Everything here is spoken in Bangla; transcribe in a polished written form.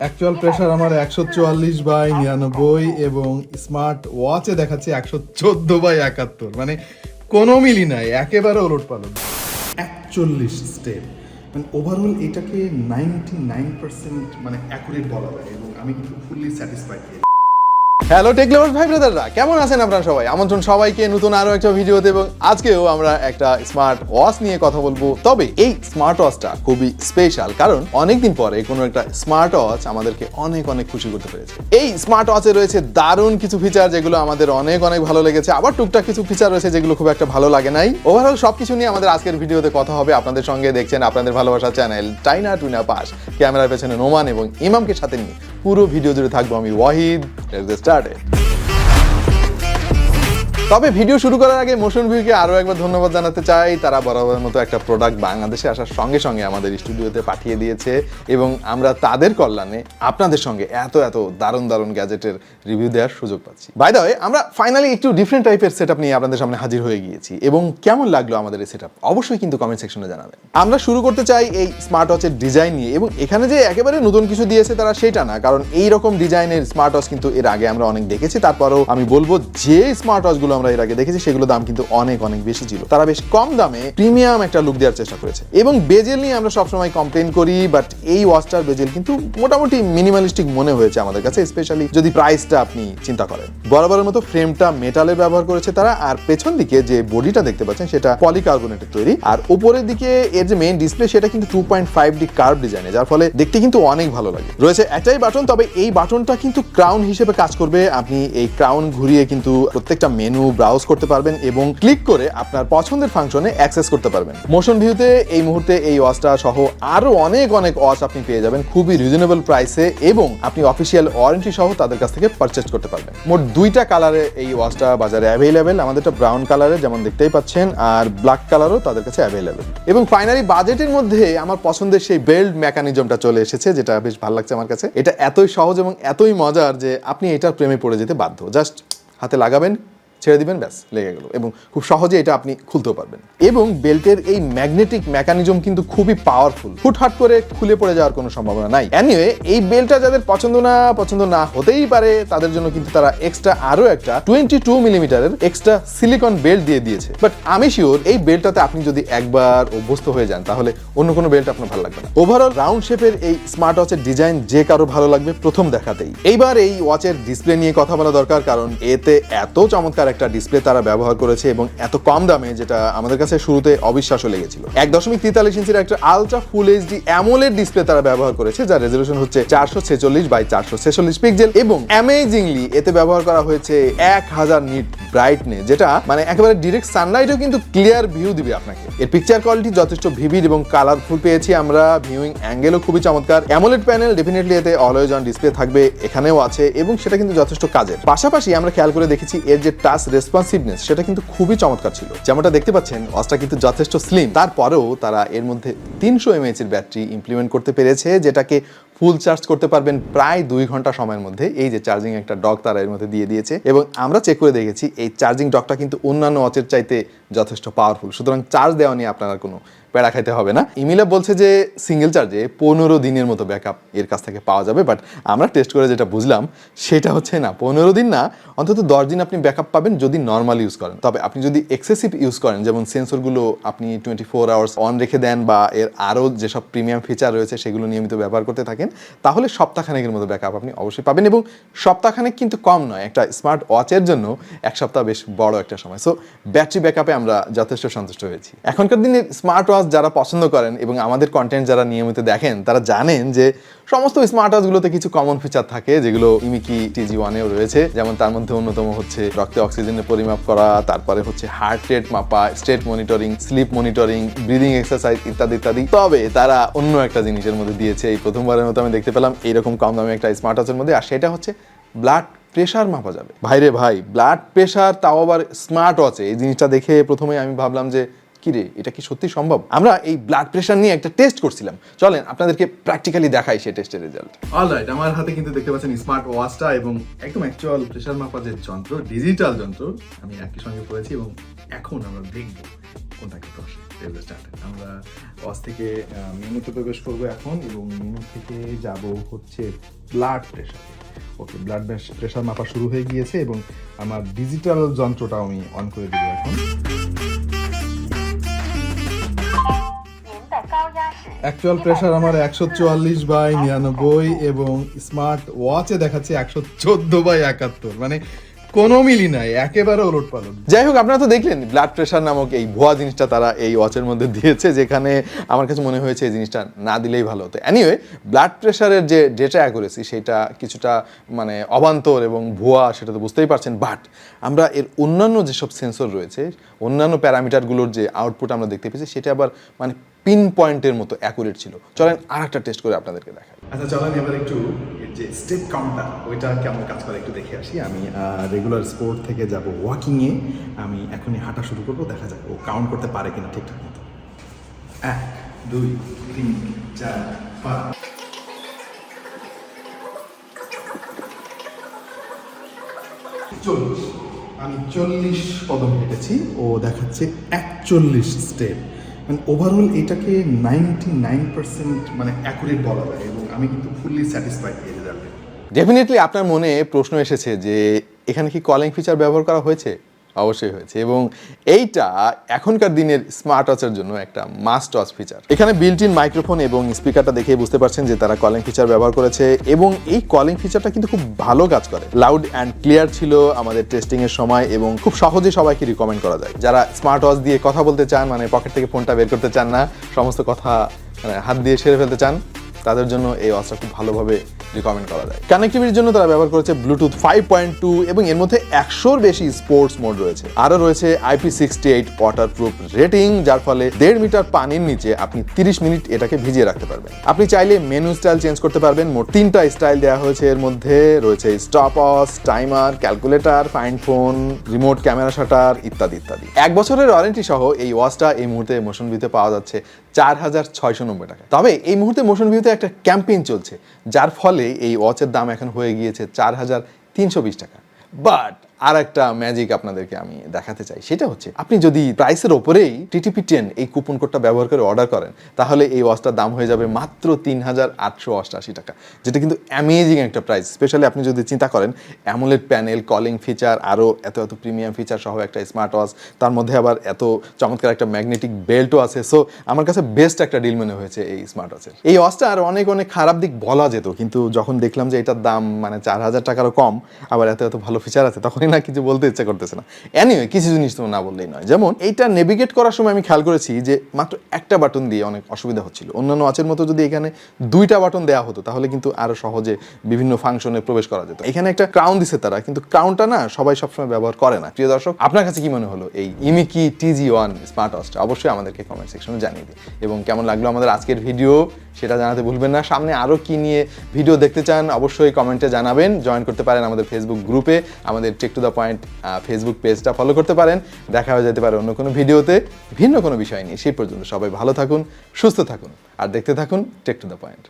অ্যাকচুয়াল প্রেসার আমার 144/99 এবং স্মার্ট ওয়াচে দেখাচ্ছে 114/71, মানে কোনো মিলই নাই, একেবারে ওলটপালট। 41 স্টেপ, মানে ওভারঅল এটাকে 99% মানে অ্যাকুরেট বলা যায় এবং আমি কিন্তু fully satisfied. Hello tech lovers ভাই ব্রাদাররা, কেমন আছেন আপনারা সবাই? আমন্ত্রণ সবাইকে নতুন আরো একটা ভিডিওতে। এবং আজকেও আমরা একটা স্মার্ট ওয়াচ নিয়ে কথা বলবো। তবে এই স্মার্ট ওয়াচটা খুবই স্পেশাল, কারণ অনেকদিন পরে কোনো একটা স্মার্ট ওয়াচ আমাদেরকে অনেক অনেক খুশি করতে পেরেছে। এই স্মার্ট ওয়াচে রয়েছে দারুণ কিছু ফিচার যেগুলো আমাদের অনেক অনেক ভালো লেগেছে, আবার টুকটাক কিছু ফিচার রয়েছে যেগুলো খুব একটা ভালো লাগে নাই। ওভারঅল সবকিছু নিয়ে আমাদের আজকের ভিডিওতে কথা হবে। আপনাদের সঙ্গে দেখছেন আপনাদের ভালোবাসা চ্যানেল টাইনা টুইনা পাস। ক্যামেরার পেছনে নোমান এবং ইমামকে সাথে নিয়ে পুরো ভিডিও জুড়ে থাকবো আমি ওয়াহিদ। Let's get started. তবে ভিডিও শুরু করার আগে মোশন ভিউকে আরও একবার ধন্যবাদ জানাতে চাই। তারা বরাবরের মতো একটা প্রোডাক্ট বাংলাদেশে আসার সঙ্গে সঙ্গে আমাদের স্টুডিওতে পাঠিয়ে দিয়েছে এবং আমরা তাদের কল্যাণে আপনাদের সঙ্গে এত দারুণ দারুণ গ্যাজেটের রিভিউ দেওয়ার সুযোগ পাচ্ছি। বাই দ্য ওয়ে, আমরা ফাইনালি একটু ডিফারেন্ট টাইপের সেটআপ নিয়ে আপনাদের সামনে হাজির হয়ে গিয়েছি এবং কেমন লাগলো আমাদের এই সেটআপ অবশ্যই কিন্তু কমেন্ট সেকশনে জানাবেন। আমরা শুরু করতে চাই এই স্মার্ট ওয়াচের ডিজাইন নিয়ে, এবং এখানে যে একেবারে নতুন কিছু দিয়েছে তারা সেটা না, কারণ এই রকম ডিজাইনের স্মার্ট ওয়াচ কিন্তু এর আগে আমরা অনেক দেখেছি। তারপরেও আমি বলবো যে স্মার্ট ওয়াচগুলো আমরা এর আগে দেখেছি সেগুলো দাম কিন্তু অনেক অনেক বেশি ছিল। তারা বেশ কম দামে প্রিমিয়াম একটা লুক দেওয়ার চেষ্টা করেছে। এবং বেজেল নিয়ে আমরা সবসময় কমপ্লেন করি, বাট এই ওয়াচটার বেজেল কিন্তু মোটামুটি মিনিমালিস্টিক মনে হয়েছে আমাদের কাছে, স্পেশালি যদি প্রাইসটা আপনি চিন্তা করেন। বরাবরের মতো ফ্রেমটা মেটালের ব্যবহার করেছে তারা, আর পেছন দিকে যে বডিটা দেখতে পাচ্ছেন সেটা পলিকার্বনেটের তৈরি, আর উপরের দিকে এর যে মেইন ডিসপ্লে সেটা কিন্তু 2.5D কার্ভ ডিজাইনে, যার ফলে দেখতে কিন্তু অনেক ভালো লাগে। রয়েছে একটাই বাটন, তবে এই বাটনটা কিন্তু ক্রাউন হিসেবে কাজ করবে। আপনি এই ক্রাউন ঘুরিয়ে কিন্তু প্রত্যেকটা মেনু ব্রাউজ করতে পারবেন এবং ক্লিক করে আপনার পছন্দের ফাংশনে অ্যাক্সেস করতে পারবেন। মোশন ভিউতে এই মুহূর্তে এই ওয়াচটা সহ আরো অনেক ওয়াচ আপনি পেয়ে যাবেন খুবই রিজনেবল প্রাইসে, এবং আপনি অফিসিয়াল ওয়ারেন্টি সহ তাদের কাছ থেকে পারচেজ করতে পারবেন। মোট দুইটা কালারে এই ওয়াচটা বাজারে অ্যাভেলেবেল, আমাদেরটা ব্রাউন কালারে যেমন দেখতেই পাচ্ছেন, আর ব্ল্যাক কালারও তাদের কাছে অ্যাভেলেবেল। এবং ফাইনালি বাজেটের মধ্যে আমার পছন্দের সেই বেল্ট মেকানিজমটা চলে এসেছে, যেটা বেশ ভালো লাগছে আমার কাছে। এটা এতই সহজ এবং এতই মজার যে আপনি এটার প্রেমে পড়ে যেতে বাধ্য। জাস্ট হাতে লাগাবেন, ছেড়ে দিবেন, ব্যাস লেগে গেল, এবং খুব সহজে এটা আপনি খুলতেও পারবেন। এবং বেল্টের এই ম্যাগনেটিক মেকানিজম কিন্তু খুবই পাওয়ারফুল, হুটহাট করে খুলে পড়ে যাওয়ার কোনো সম্ভাবনা নাই। এনিওয়ে, এই বেল্টটা যাদের পছন্দ না হতেই পারে তাদের জন্য কিন্তু তারা এক্সট্রা আরো একটা 22 মিলিমিটারের এক্সট্রা সিলিকন বেল্ট দিয়ে দিয়েছে। বাট আমি শিওর এই বেল্টটাতে আপনি যদি একবার অভ্যস্ত হয়ে যান তাহলে অন্য কোনো বেল্ট আপনার ভালো লাগবে না। ওভারঅল রাউন্ড শেপের এই স্মার্ট ওয়াচের ডিজাইন যে কারো ভালো লাগবে প্রথম দেখাতেই। এইবার এই ওয়াচের ডিসপ্লে নিয়ে কথা বলা দরকার, কারণ এতে এত চমৎকার একটা ডিসপ্লে তারা ব্যবহার করেছে এবং এত কম দামে, যেটা আমাদের কাছে শুরুতে অবিশ্বাস্য লেগেছিল। 1.43 ইঞ্চির একটা ultra full HD AMOLED display তারা ব্যবহার করেছে, যার রেজলিউশন হচ্ছে 446x446 পিক্সেল, এবং অ্যামেজিংলি এতে ব্যবহার করা হয়েছে 1000 নিট ব্রাইটনেস, যেটা মানে একেবারে ডিরেক্ট সানলাইটও কিন্তু ক্লিয়ার ভিউ দিবে আপনাকে। এর পিকচার কোয়ালিটি যথেষ্ট ভিভিড এবং কালারফুল পেয়েছি আমরা, ভিউইং অ্যাঙ্গেলও খুবই চমৎকার। অ্যামোলেড প্যানেল ডেফিনেটলি এতে অলওয়েজ অন ডিসপ্লে থাকবে, এখানেও আছে, এবং সেটা কিন্তু যথেষ্ট কাজের। পাশাপাশি আমরা খেয়াল করে দেখেছি এর যে টাচ রেসপন্সিভনেস সেটা কিন্তু খুবই চমৎকার ছিল। যেমনটা দেখতে পাচ্ছেন ওয়াচটা কিন্তু যথেষ্ট স্লিম, তারপরেও তারা এর মধ্যে 300 mAh এর ব্যাটারি ইমপ্লিমেন্ট করতে পেরেছে, যেটাকে ফুল চার্জ করতে পারবেন প্রায় 2 ঘন্টা সময়ের মধ্যে। এই যে চার্জিং একটা ডক তারা এর মধ্যে দিয়ে দিয়েছে, এবং আমরা চেক করে দেখেছি এই চার্জিং ডকটা কিন্তু অন্যান্য ওয়াচের চাইতে যথেষ্ট পাওয়ারফুল, সুতরাং চার্জ দেওয়া নিয়ে আপনারা কোনো প্যারা খাইতে হবে না। ইমিলা বলছে যে সিঙ্গেল চার্জে 15 দিনের মতো ব্যাকআপ এর কাছ থেকে পাওয়া যাবে, বাট আমরা টেস্ট করে যেটা বুঝলাম সেটা হচ্ছে না, 15 দিন না, অন্তত 10 দিন আপনি ব্যাকআপ পাবেন যদি নর্মাল ইউজ করেন। তবে আপনি যদি এক্সেসিভ ইউজ করেন, যেমন সেন্সরগুলো আপনি 24 আওয়ার্স অন রেখে দেন বা এর আরও যেসব প্রিমিয়াম ফিচার রয়েছে সেগুলো নিয়মিত ব্যবহার করতে থাকেন, তাহলে সপ্তাহখানেকের মতো ব্যাকআপ আপনি অবশ্যই পাবেন। এবং সপ্তাহখানেক কিন্তু কম নয়, একটা স্মার্ট ওয়াচের জন্য এক সপ্তাহ বেশ বড় একটা সময়। সো ব্যাটারি ব্যাকআপে আমরা যথেষ্ট সন্তুষ্ট হয়েছি। এখনকার দিনে স্মার্ট ওয়াচ যারা পছন্দ করেন এবং আমাদের কন্টেন্ট যারা নিয়মিত দেখেন তারা জানেন যে সমস্ত স্মার্ট ওয়াচগুলোতে কিছু কমন ফিচার থাকে যেগুলো ইমিকি TG1 এও রয়েছে। যেমন তার মধ্যে অন্যতম হচ্ছে রক্তে অক্সিজেনের পরিমাপ করা, তারপরে হচ্ছে হার্ট রেট মাপা, state monitoring, slip monitoring, breathing exercise ইত্যাদি ইত্যাদি। তবে তারা অন্য একটা জিনিসের মধ্যে দিয়েছে, এই প্রথমবারের মতো আমি দেখতে পেলাম এইরকম কম দামে একটা স্মার্ট ওয়াচের মধ্যে, আর সেটা হচ্ছে ব্লাড প্রেশার মাপা যাবে। ভাইরে ভাই, ব্লাড প্রেশার, তাও আবার স্মার্ট ওয়াচে। এই জিনিসটা দেখে প্রথমে আমি ভাবলাম যে কিরে, এটা কি সত্যি সম্ভব? আমরা এই ব্লাড প্রেশার নিয়ে একটা টেস্ট করছিলাম, চলেন আপনাদেরকে প্র্যাকটিক্যালি দেখাই সেই টেস্টের রেজাল্ট। অলরাইট, আমার হাতে কিন্তু দেখতে পাচ্ছেন স্মার্ট ওয়াচটা এবং একদম অ্যাকচুয়াল প্রেশার মাপার যে যন্ত্র, ডিজিটাল যন্ত্র আমি একই সঙ্গে পড়েছি, এবং এখন আমরা দেখব কোনটা কত আসে। আমরা ওয়াচ থেকে মেনুতে প্রবেশ করবো এখন, এবং মেনু থেকে যাব হচ্ছে ব্লাড প্রেশার। ওকে, ব্লাড প্রেশার মাপা শুরু হয়ে গিয়েছে এবং আমার ডিজিটাল যন্ত্রটাও আমি অন করে দিব এখন। অ্যাকচুয়াল প্রেশার আমার 144/99 এবং স্মার্ট ওয়াচে দেখাচ্ছে 114/71, মানে কোনো মিলই নাই, একেবারে ওলট পালট। যাই হোক, আপনারা তো দেখলেন ব্লাড প্রেশার নামক এই ভুয়া জিনিসটা তারা এই ওয়াচের মধ্যে দিয়েছে, যেখানে আমার কাছে মনে হয়েছে এই জিনিসটা না দিলেই ভালো হতো। এনিওয়ে, ব্লাড প্রেশারের যে ডেটা অ্যাকুরেসি সেটা কিছুটা মানে অবান্তর এবং ভুয়া, সেটা তো বুঝতেই পারছেন। বাট আমরা এর অন্যান্য যেসব সেন্সর রয়েছে, অন্যান্য প্যারামিটারগুলোর যে আউটপুট আমরা দেখতে পেয়েছি, সেটা আবার মানে পিন পয়েন্টের মতো অ্যাকুরেট ছিল। চলেন আর একটা টেস্ট করে আপনাদেরকে দেখাই। আচ্ছা চলেন এবার একটু এর যে স্টেপ কাউন্টার ওইটা কেমন কাজ করে একটু দেখে আসি। আমি রেগুলার স্পোর্ট থেকে যাব ওয়াকিংয়ে, আমি এখনই হাঁটা শুরু করবো, দেখা যাক ও কাউন্ট করতে পারে কিনা ঠিকঠাক মতো। 1 2 3 4 5 40। আমি 40 কদম হেঁটেছি, ও দেখাচ্ছে 41 স্টেপ। মানে ওভারঅল এটাকে 99% মানে অ্যাকুরেট বলা যায়, এবং আমি কিন্তু ফুললি স্যাটিসফাইড এই রেজাল্টে। ডেফিনেটলি আপনার মনে প্রশ্ন এসেছে যে এখানে কি কলিং ফিচার ব্যবহার করা হয়েছে? অবশ্যই হয়েছে, এবং এইটা এখনকার দিনের স্মার্ট ওয়াচের জন্য একটা মাস্ট ওয়াচ ফিচার। এখানে বিল্ট ইন মাইক্রোফোন এবং স্পিকারটা দেখে বুঝতে পারছেন যে তারা কলিং ফিচার ব্যবহার করেছে, এবং এই কলিং ফিচারটা কিন্তু খুব ভালো কাজ করে। লাউড অ্যান্ড ক্লিয়ার ছিল আমাদের টেস্টিং এর সময়, এবং খুব সহজে সবাইকে রিকমেন্ড করা যায়। যারা স্মার্ট ওয়াচ দিয়ে কথা বলতে চান, মানে পকেট থেকে ফোনটা বের করতে চান না, সমস্ত কথা মানে হাত দিয়ে সেরে ফেলতে চান, তাদের জন্য এই ওয়াচটা খুব ভালোভাবে রিকমেন্ড করা যায়। কানেক্টিভিটির জন্য তারা ব্যবহার করেছে ব্লুটুথ 5.2, এবং এর মধ্যে 100-র বেশি স্পোর্টস মোড রয়েছে। আরও রয়েছে IP68 ওয়াটারপ্রুফ রেটিং, যার ফলে 1.5 মিটার পানির নিচে আপনি 30 মিনিট এটাকে ভিজিয়ে রাখতে পারবেন। আপনি চাইলে মেনু স্টাইল চেঞ্জ করতে পারবেন। মোট 3টা স্টাইল দেওয়া হয়েছে। এর মধ্যে রয়েছে stop watch, timer, calculator, find phone, remote camera shutter ইত্যাদি ইত্যাদি। 1 বছরের ওয়ারেন্টি সহ এই ওয়াচটা এই মুহূর্তে মোশন ভিউতে পাওয়া যাচ্ছে 4,690 টাকা। তবে এই মুহূর্তে মোশন ভিউতে একটা ক্যাম্পেইন চলছে, যার ফলে এই ওয়াচের দাম এখন হয়ে গিয়েছে 4,320 টাকা। বাট আর একটা ম্যাজিক আপনাদেরকে আমি দেখাতে চাই, সেটা হচ্ছে আপনি যদি প্রাইসের ওপরেই TTP 10 এই কুপন কোডটা ব্যবহার করে অর্ডার করেন, তাহলে এই ওয়াচটার দাম হয়ে যাবে মাত্র 3,888 টাকা, যেটা কিন্তু অ্যামেজিং একটা প্রাইস। স্পেশালি আপনি যদি চিন্তা করেন অ্যামোলেড প্যানেল, কলিং ফিচার, আরও এত প্রিমিয়াম ফিচার সহ একটা স্মার্ট ওয়াচ, তার মধ্যে আবার এত চমৎকার একটা ম্যাগনেটিক বেল্টও আছে। সো আমার কাছে বেস্ট একটা ডিল মনে হয়েছে এই স্মার্ট ওয়াচের। এই ওয়াচটা আর অনেক খারাপ দিক বলা যেত, কিন্তু যখন দেখলাম যে এটার দাম মানে 4,000 টাকারও কম, আবার এত ভালো ফিচার আছে, তখনই না কিছু বলতে ইচ্ছা করতেছে না। এনিওয়ে, কিছু জিনিস তো না বললেই নয়। যেমন এইটা নেভিগেট করার সময় আমি খেয়াল করেছি যে মাত্র একটা বাটন দিয়ে অনেক অসুবিধা হচ্ছিল। অন্যান্য ওয়াচের মতো যদি এখানে 2টা বাটন দেওয়া হতো, তাহলে কিন্তু আরো সহজে বিভিন্ন ফাংশনে প্রবেশ করা যেত। এখানে একটা ক্রাউন দিছে তারা, কিন্তু ক্রাউনটা না সবাই সবসময় ব্যবহার করে না। প্রিয় দর্শক, আপনার কাছে কি মনে হলো এই ইমিকি TG1 স্মার্ট ওয়াচটা? অবশ্যই আমাদেরকে কমেন্ট সেকশনে জানিয়ে দিন, এবং কেমন লাগলো আমাদের আজকের ভিডিও সেটা জানাতে ভুলবেন না। সামনে আরও কি নিয়ে ভিডিও দেখতে চান অবশ্যই কমেন্টে জানাবেন। জয়েন করতে পারেন আমাদের ফেসবুক গ্রুপে, আমাদের tech to the point Facebook পেজটা ফলো করতে পারেন। দেখা হয়ে যেতে পারে অন্য কোনো ভিডিওতে ভিন্ন কোনো বিষয় নিয়ে। সেই পর্যন্ত সবাই ভালো থাকুন, সুস্থ থাকুন, আর দেখতে থাকুন টেক টু দ্য পয়েন্ট।